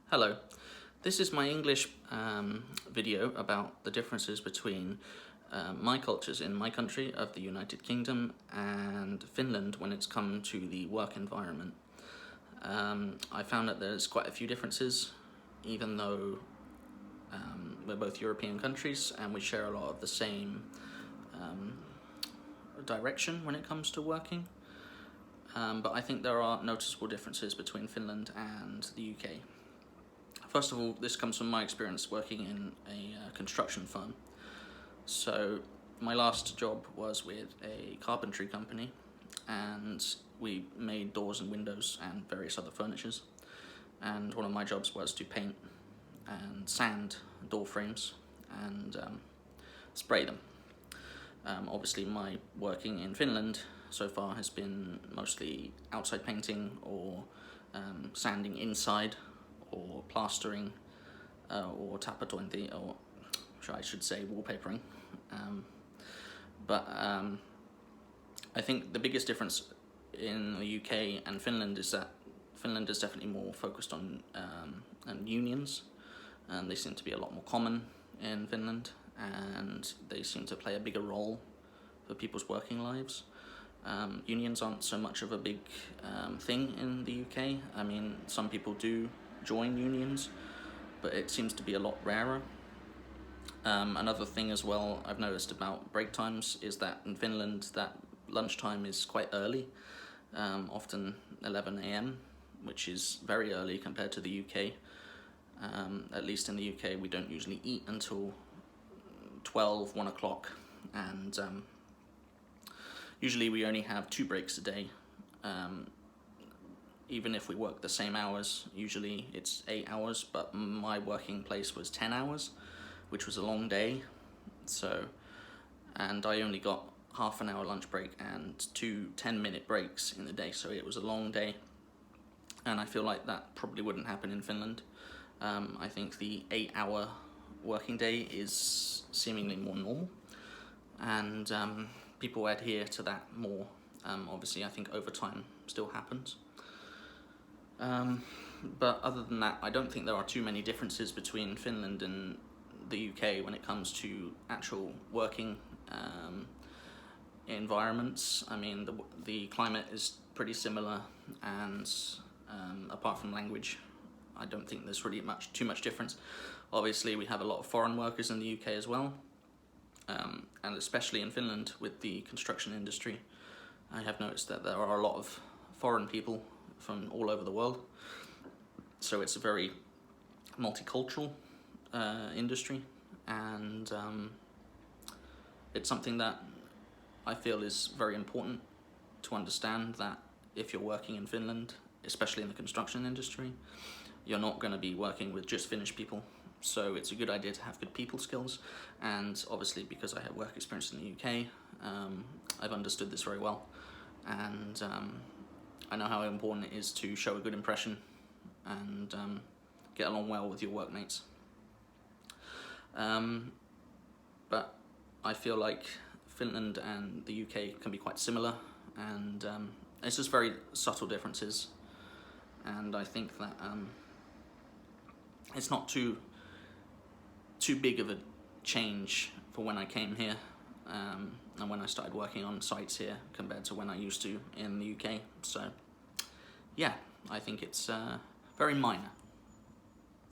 Hello, this is my English video about the differences between my cultures in my country of the United Kingdom and Finland when it's come to the work environment. I found that there's quite a few differences, even though we're both European countries and we share a lot of the same direction when it comes to working. But I think there are noticeable differences between Finland and the UK. First of all, this comes from my experience working in a construction firm. So my last job was with a carpentry company, and we made doors and windows and various other furnitures. And one of my jobs was to paint and sand door frames and spray them. Obviously my working in Finland so far has been mostly outside painting or sanding inside, or plastering, or tappetointi, or I should say wallpapering. But I think the biggest difference in the UK and Finland is that Finland is definitely more focused on unions, and they seem to be a lot more common in Finland, and they seem to play a bigger role for people's working lives. Unions aren't so much of a big thing in the UK. I mean, some people do join unions, but it seems to be a lot rarer. Another thing as well I've noticed about break times is that in Finland that lunchtime is quite early, often 11 a.m, which is very early compared to the UK. At least in the UK we don't usually eat until 12, 1 o'clock, and usually we only have 2 breaks a day. Even if we work the same hours, usually it's 8 hours, but my working place was 10 hours, which was a long day. And I only got half an hour lunch break and 2 10-minute breaks in the day, so it was a long day. And I feel like that probably wouldn't happen in Finland. I think the 8-hour working day is seemingly more normal, and people adhere to that more. Obviously I think overtime still happens. But other than that, I don't think there are too many differences between Finland and the UK when it comes to actual working environments. I mean, the climate is pretty similar, and apart from language, I don't think there's really too much difference. Obviously, we have a lot of foreign workers in the UK as well, and especially in Finland with the construction industry. I have noticed that there are a lot of foreign people from all over the world, so it's a very multicultural industry, and it's something that I feel is very important to understand, that if you're working in Finland, especially in the construction industry, you're not going to be working with just Finnish people, so it's a good idea to have good people skills. And obviously, because I have work experience in the UK, I've understood this very well, and I know how important it is to show a good impression and get along well with your workmates. But I feel like Finland and the UK can be quite similar, and it's just very subtle differences. And I think that it's not too big of a change for when I came here, and when I started working on sites here compared to when I used to in the UK. So yeah, I think it's very minor.